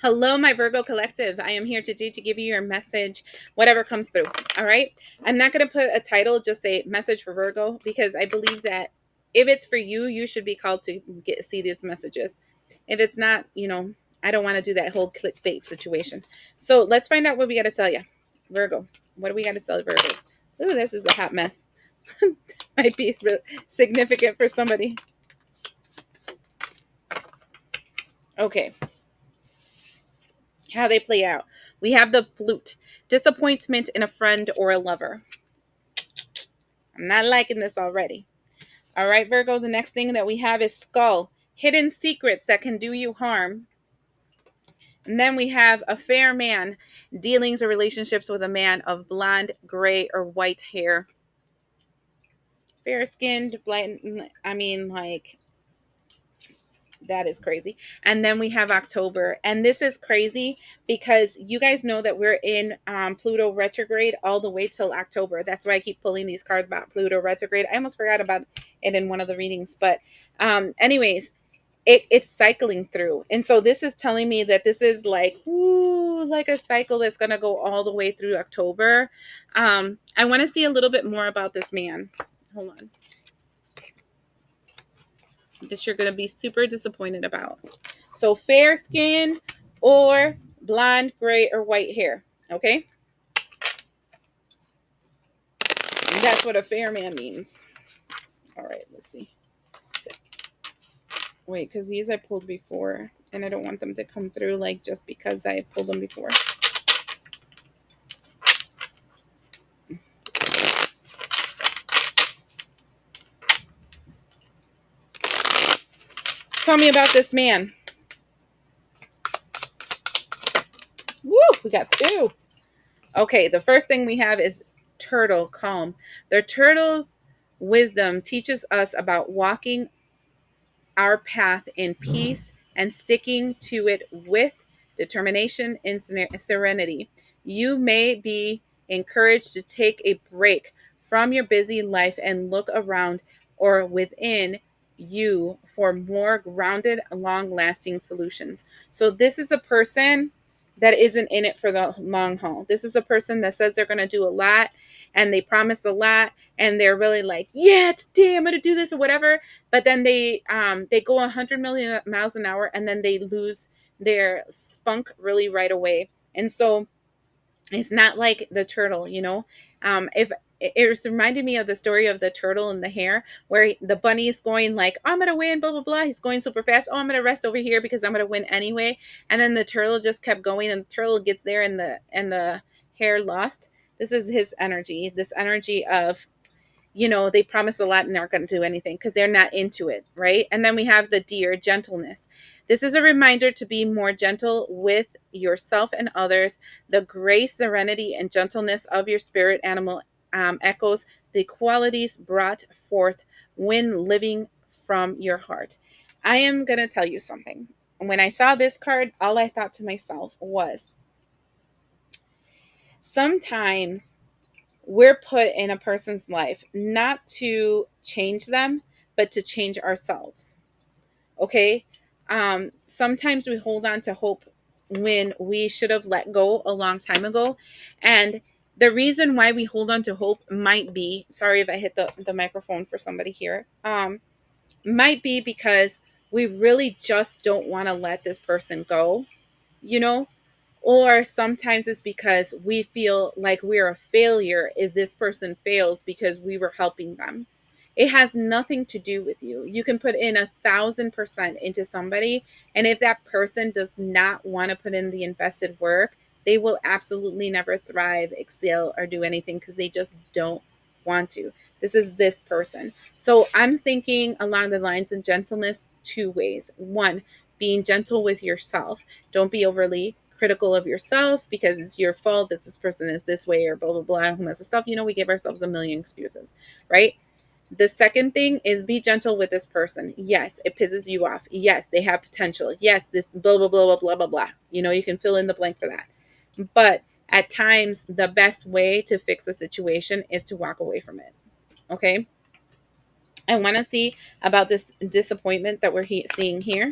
Hello, my Virgo collective. I am here today to give you your message, whatever comes through. All right. I'm not going to put a title, just say message for Virgo, because I believe that if it's for you, you should be called to see these messages. If it's not, I don't want to do that whole clickbait situation. So let's find out what we got to tell you. Virgo, what do we got to tell Virgos? Ooh, this is a hot mess. Might be significant for somebody. Okay. How they play out. We have the flute. Disappointment in a friend or a lover. I'm not liking this already. All right, Virgo, the next thing that we have is skull. Hidden secrets that can do you harm. And then we have a fair man. Dealings or relationships with a man of blonde, gray, or white hair. Fair skinned, blind. I mean, like, that is crazy. And then we have October. And this is crazy because you guys know that we're in Pluto retrograde all the way till October. That's why I keep pulling these cards about Pluto retrograde. I almost forgot about it in one of the readings. But anyways, it's cycling through. And so this is telling me that this is like, ooh, like a cycle that's going to go all the way through October. I want to see a little bit more about this man. Hold on. That you're going to be super disappointed about. So fair skin or blonde, gray, or white hair. Okay? And that's what a fair man means. All right, let's see. Wait, because these I pulled before, and I don't want them to come through like just because I pulled them before. Tell me about this man. Woo, we got two. Okay, the first thing we have is turtle, calm. The turtle's wisdom teaches us about walking our path in peace and sticking to it with determination and serenity. You may be encouraged to take a break from your busy life and look around or within you for more grounded, long lasting solutions. So, this is a person that isn't in it for the long haul. This is a person that says they're going to do a lot and they promise a lot and they're really like, yeah, today I'm going to do this or whatever, but then they go 100 million miles an hour and then they lose their spunk really right away. And so it's not like the turtle, if it reminded me of the story of the turtle and the hare, where the bunny is going like, I'm gonna win, blah blah blah. He's going super fast. Oh, I'm gonna rest over here because I'm gonna win anyway. And then the turtle just kept going, and the turtle gets there, and the hare lost. This is his energy. This energy of, they promise a lot and aren't going to do anything because they're not into it, right? And then we have the deer, gentleness. This is a reminder to be more gentle with yourself and others. The grace, serenity, and gentleness of your spirit animal echoes the qualities brought forth when living from your heart. I am going to tell you something. When I saw this card, all I thought to myself was, sometimes we're put in a person's life not to change them, but to change ourselves. Okay. Sometimes we hold on to hope when we should have let go a long time ago. And the reason why we hold on to hope might be, sorry if I hit the microphone for somebody here, might be because we really just don't want to let this person go, you know, or sometimes it's because we feel like we're a failure if this person fails because we were helping them. It has nothing to do with you. You can put in 1,000% into somebody, and if that person does not want to put in the invested work, they will absolutely never thrive, excel, or do anything because they just don't want to. This is this person. So I'm thinking along the lines of gentleness two ways. One, being gentle with yourself. Don't be overly critical of yourself because it's your fault that this person is this way or blah blah blah, who has stuff. We give ourselves a million excuses, right? The second thing is be gentle with this person. Yes, it pisses you off. Yes, they have potential. Yes, this blah blah blah blah blah blah blah. You can fill in the blank for that. But at times the best way to fix a situation is to walk away from it. Okay? I want to see about this disappointment that we're seeing here.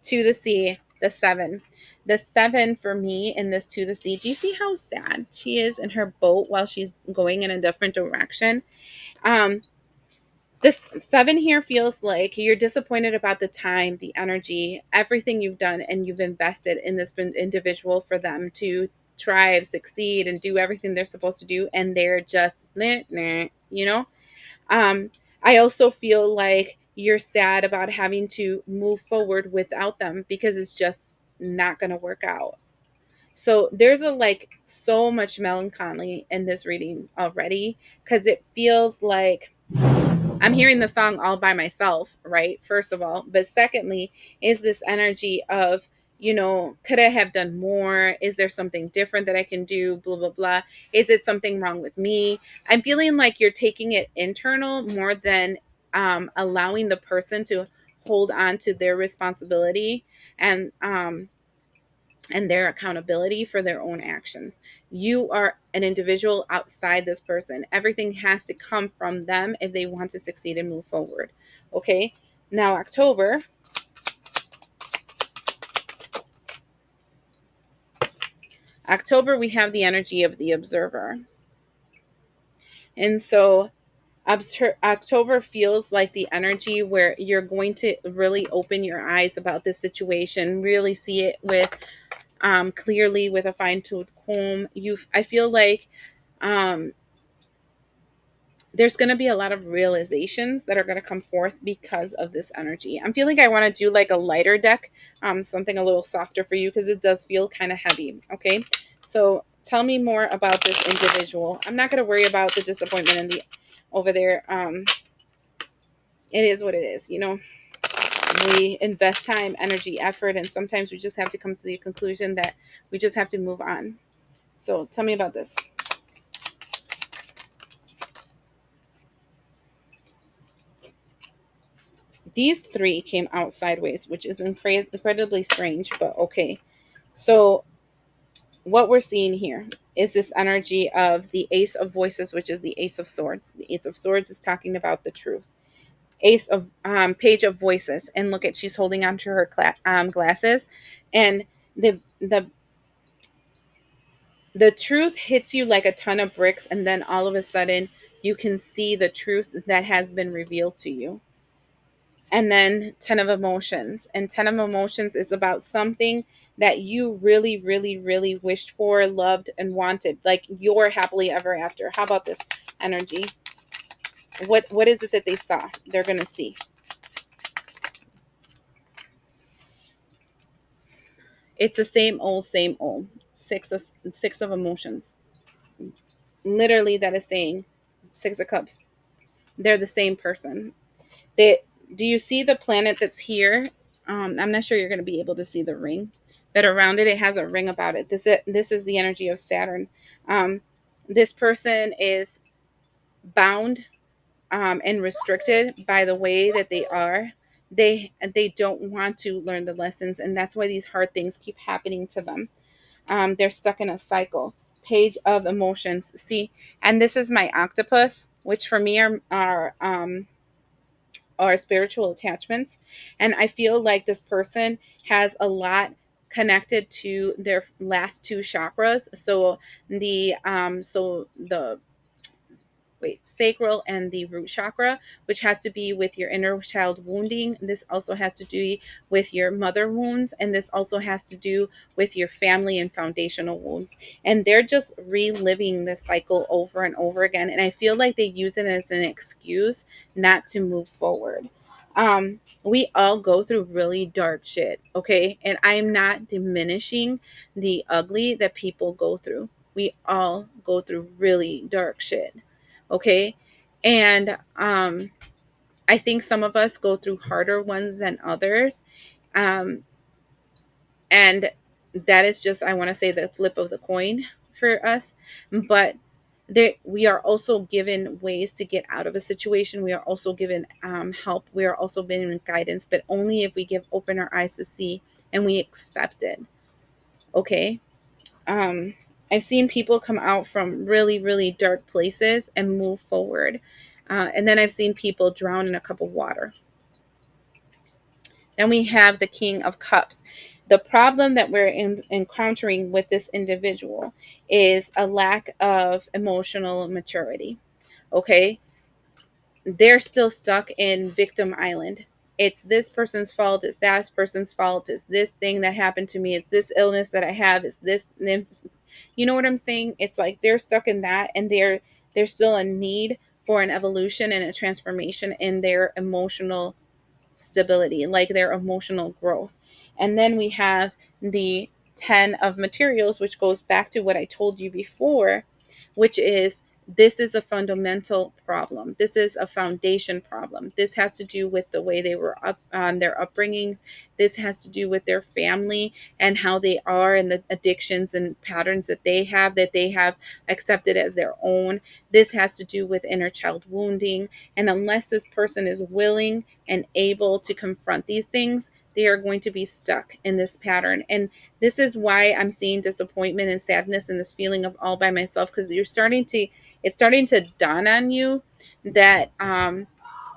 To the sea, the seven. The seven for me in this to the sea. Do you see how sad she is in her boat while she's going in a different direction? Um, this seven here feels like you're disappointed about the time, the energy, everything you've done, and you've invested in this individual for them to thrive, succeed, and do everything they're supposed to do, and they're just, you know? Um, I also feel like you're sad about having to move forward without them because it's just not going to work out. So there's a like so much melancholy in this reading already because it feels like I'm hearing the song all by myself, right? First of all. But secondly, is this energy of, could I have done more? Is there something different that I can do? Blah, blah, blah. Is it something wrong with me? I'm feeling like you're taking it internal more than allowing the person to hold on to their responsibility and their accountability for their own actions. You are an individual outside this person. Everything has to come from them if they want to succeed and move forward. Okay. Now, October, we have the energy of the observer. And so October feels like the energy where you're going to really open your eyes about this situation, really see it with clearly with a fine-tooth comb. I feel like um, there's going to be a lot of realizations that are going to come forth because of this energy. I'm feeling I want to do like a lighter deck, something a little softer for you because it does feel kind of heavy. Okay. So tell me more about this individual. I'm not going to worry about the disappointment in the over there. It is what it is. We invest time, energy, effort, and sometimes we just have to come to the conclusion that we just have to move on. So tell me about this. These three came out sideways, which is incredibly strange, but okay. So, what we're seeing here is this energy of the Ace of Voices, which is the Ace of Swords. The Ace of Swords is talking about the truth. Ace of Page of Voices, and look at she's holding onto her glasses, and the the truth hits you like a ton of bricks, and then all of a sudden you can see the truth that has been revealed to you. And then 10 of emotions, and 10 of emotions is about something that you really really really wished for, loved, and wanted, like your happily ever after. How about this energy? What is it that they saw they're gonna see? It's the same old six of emotions. Literally, that is saying 6 of cups. They're the same person. They Do you see the planet that's here? I'm not sure you're going to be able to see the ring, but around it, it has a ring about it. This is the energy of Saturn. Um, this person is bound and restricted by the way that they are. They don't want to learn the lessons, and that's why these hard things keep happening to them. They're stuck in a cycle. Page of emotions. See, and this is my octopus, which for me are spiritual attachments. And I feel like this person has a lot connected to their last two chakras. So the sacral and the root chakra, which has to be with your inner child wounding. This also has to do with your mother wounds, and this also has to do with your family and foundational wounds. And they're just reliving this cycle over and over again. And I feel like they use it as an excuse not to move forward. We all go through really dark shit, okay? And I'm not diminishing the ugly that people go through. We all go through really dark shit. Okay. And I think some of us go through harder ones than others. Um, and that is just, I want to say, the flip of the coin for us. But we are also given ways to get out of a situation. We are also given help. We are also given guidance, but only if we open our eyes to see and we accept it. Okay. um, I've seen people come out from really, really dark places and move forward. And then I've seen people drown in a cup of water. Then we have the King of Cups. The problem that we're encountering with this individual is a lack of emotional maturity. Okay, they're still stuck in victim island. It's this person's fault. It's that person's fault. It's this thing that happened to me. It's this illness that I have. It's this. You know what I'm saying? It's like they're stuck in that, and there's still a need for an evolution and a transformation in their emotional stability, like their emotional growth. And then we have the 10 of materials, which goes back to what I told you before, which is this is a fundamental problem. This is a foundation problem. This has to do with the way they were up, their upbringings. This has to do with their family and how they are and the addictions and patterns that they have accepted as their own. This has to do with inner child wounding. And unless this person is willing and able to confront these things, they are going to be stuck in this pattern. And this is why I'm seeing disappointment and sadness and this feeling of all by myself, because it's starting to dawn on you that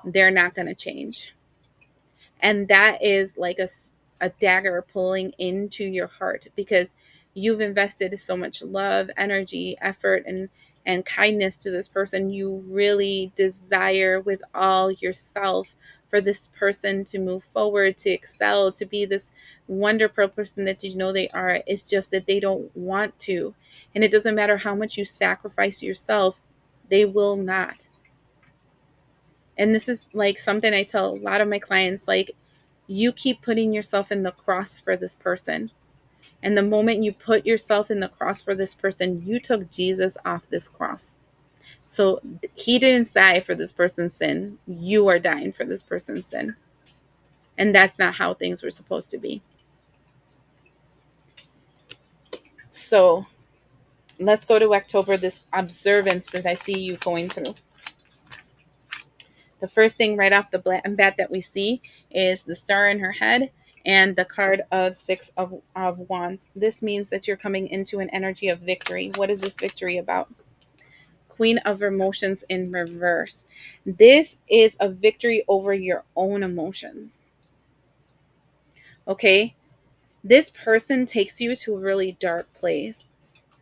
they're not going to change. And that is like a dagger pulling into your heart, because you've invested so much love, energy, effort, and kindness to this person. You really desire with all yourself for this person to move forward, to excel, to be this wonderful person that you know they are. It's just that they don't want to. And it doesn't matter how much you sacrifice yourself, they will not. And this is like something I tell a lot of my clients, like, you keep putting yourself in the cross for this person. And the moment you put yourself in the cross for this person, you took Jesus off this cross. So he didn't die for this person's sin. You are dying for this person's sin. And that's not how things were supposed to be. So let's go to October, this observance that I see you going through. The first thing right off the bat that we see is the star in her head and the card of six of wands. This means that you're coming into an energy of victory. What is this victory about? Queen of emotions in reverse. This is a victory over your own emotions. Okay, this person takes you to a really dark place.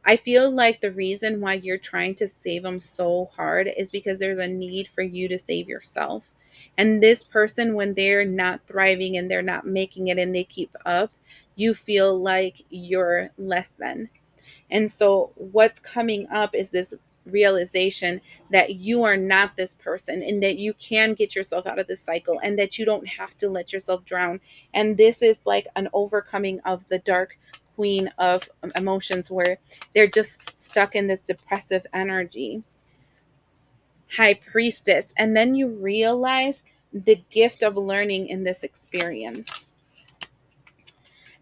I feel like the reason why you're trying to save them so hard is because there's a need for you to save yourself. And this person, when they're not thriving and they're not making it and they keep up, you feel like you're less than. And so what's coming up is this realization that you are not this person and that you can get yourself out of this cycle and that you don't have to let yourself drown. And this is like an overcoming of the dark queen of emotions where they're just stuck in this depressive energy. High priestess. And then you realize the gift of learning in this experience.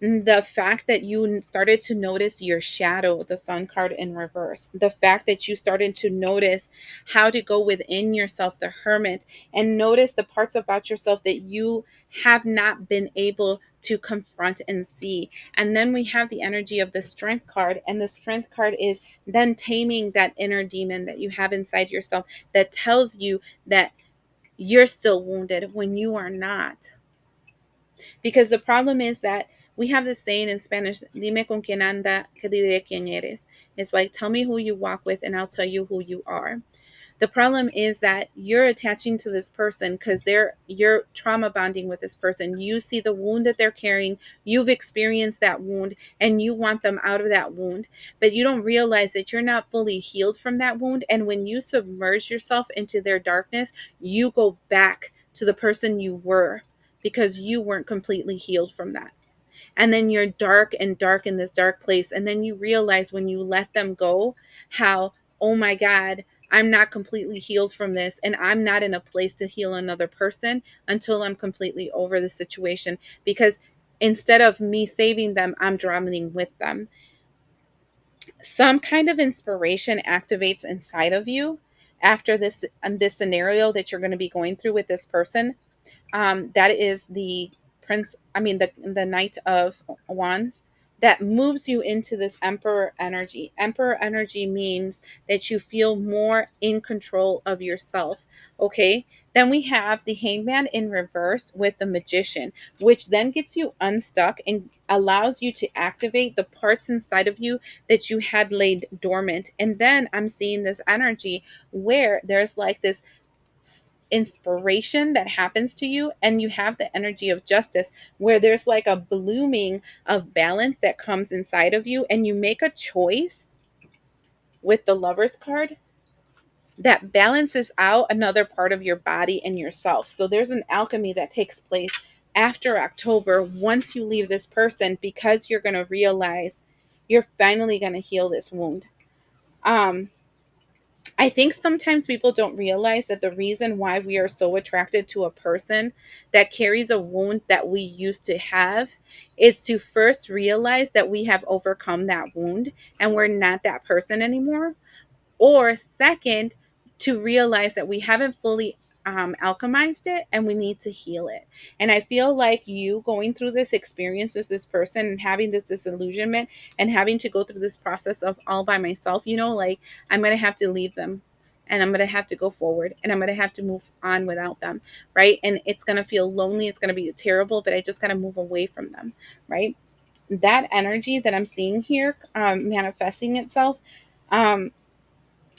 The fact that you started to notice your shadow, the sun card in reverse, the fact that you started to notice how to go within yourself, the hermit, and notice the parts about yourself that you have not been able to confront and see. And then we have the energy of the strength card, and the strength card is then taming that inner demon that you have inside yourself that tells you that you're still wounded when you are not. Because the problem is that we have this saying in Spanish, dime con quién anda, que diré quién eres. It's like, tell me who you walk with and I'll tell you who you are. The problem is that you're attaching to this person because you're trauma bonding with this person. You see the wound that they're carrying, you've experienced that wound, and you want them out of that wound. But you don't realize that you're not fully healed from that wound. And when you submerge yourself into their darkness, you go back to the person you were because you weren't completely healed from that. And then you're dark and dark in this dark place. And then you realize when you let them go, how, oh my God, I'm not completely healed from this. And I'm not in a place to heal another person until I'm completely over the situation. Because instead of me saving them, I'm drowning with them. Some kind of inspiration activates inside of you after this scenario that you're going to be going through with this person. That is the prince, I mean, the Knight of Wands. that moves you into this emperor energy. Emperor energy means that you feel more in control of yourself. Okay. Then we have the hangman in reverse with the magician, which then gets you unstuck and allows you to activate the parts inside of you that you had laid dormant. And then I'm seeing this energy where there's like this inspiration that happens to you, and you have the energy of justice where there's like a blooming of balance that comes inside of you, and you make a choice with the Lover's card that balances out another part of your body and yourself. So there's an alchemy that takes place after October once you leave this person, because you're going to realize you're finally going to heal this wound. um I think sometimes people don't realize that the reason why we are so attracted to a person that carries a wound that we used to have is to first realize that we have overcome that wound and we're not that person anymore. Or second, to realize that we haven't fully alchemized it and we need to heal it. And I feel like you going through this experience with this person and having this disillusionment and having to go through this process of all by myself, like I'm going to have to leave them and I'm going to have to go forward and I'm going to have to move on without them. Right. And it's going to feel lonely. It's going to be terrible, but I just got to move away from them. Right. That energy that I'm seeing here manifesting itself.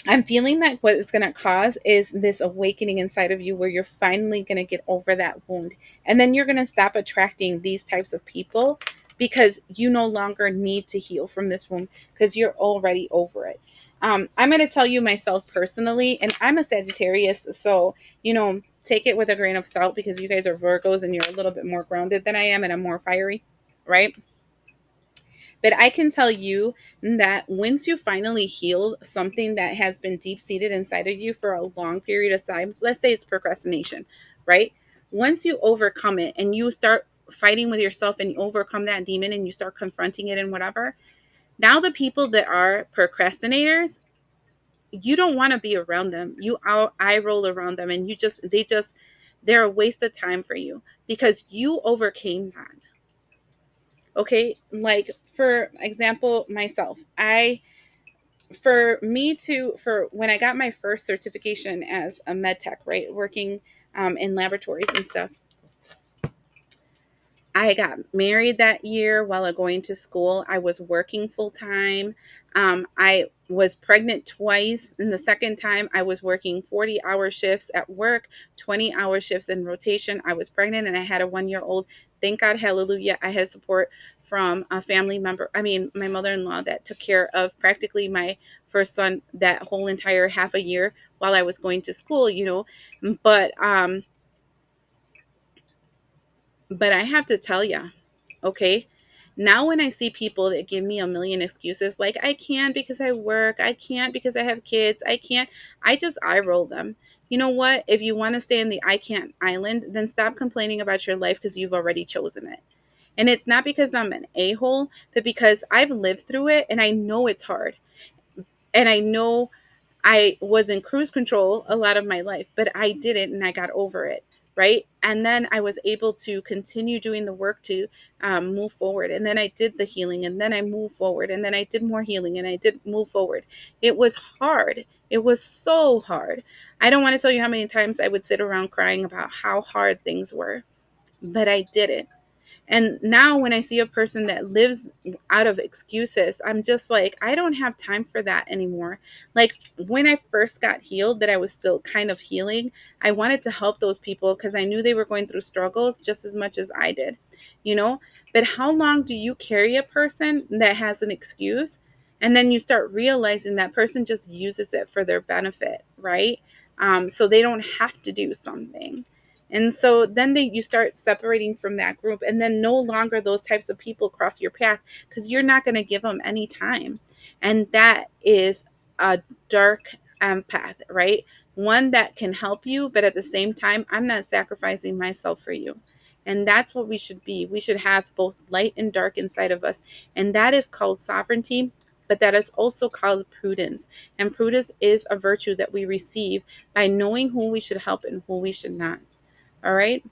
I'm feeling that what it's going to cause is this awakening inside of you where you're finally going to get over that wound. And then you're going to stop attracting these types of people because you no longer need to heal from this wound because you're already over it. I'm going to tell you myself personally, and I'm a Sagittarius. So, take it with a grain of salt because you guys are Virgos and you're a little bit more grounded than I am and I'm more fiery, right? But I can tell you that once you finally heal something that has been deep seated inside of you for a long period of time, let's say it's procrastination, right? Once you overcome it and you start fighting with yourself and you overcome that demon and you start confronting it and whatever, now the people that are procrastinators, you don't want to be around them. You eye roll around them and they're a waste of time for you because you overcame that. Okay, like for example, myself, for when I got my first certification as a med tech, right, working in laboratories and stuff, I got married that year while going to school. I was working full time. I was pregnant twice. And the second time, I was working 40-hour shifts at work, 20-hour shifts in rotation. I was pregnant and I had a 1-year-old. Thank God, hallelujah. I had support from a family member. I mean, my mother in law that took care of practically my first son that whole entire half a year while I was going to school. But, but I have to tell you, okay, now when I see people that give me a million excuses, like I can't because I work, I can't because I have kids, I can't, I just eye roll them. You know what? If you want to stay in the I can't island, then stop complaining about your life because you've already chosen it. And it's not because I'm an a hole, but because I've lived through it and I know it's hard. And I know I was in cruise control a lot of my life, but I did it and I got over it. Right. And then I was able to continue doing the work to move forward. And then I did the healing and then I moved forward and then I did more healing and I did move forward. It was hard. It was so hard. I don't want to tell you how many times I would sit around crying about how hard things were, but I did it. And now when I see a person that lives out of excuses, I'm just like, I don't have time for that anymore. Like when I first got healed, that I was still kind of healing, I wanted to help those people because I knew they were going through struggles just as much as I did, you know? But how long do you carry a person that has an excuse? And then you start realizing that person just uses it for their benefit, right? So they don't have to do something. And so then you start separating from that group, and then no longer those types of people cross your path because you're not going to give them any time. And that is a dark empath, right? One that can help you, but at the same time, I'm not sacrificing myself for you. And that's what we should be. We should have both light and dark inside of us. And that is called sovereignty, but that is also called prudence. And prudence is a virtue that we receive by knowing who we should help and who we should not. All right.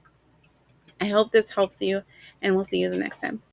I hope this helps you, and we'll see you the next time.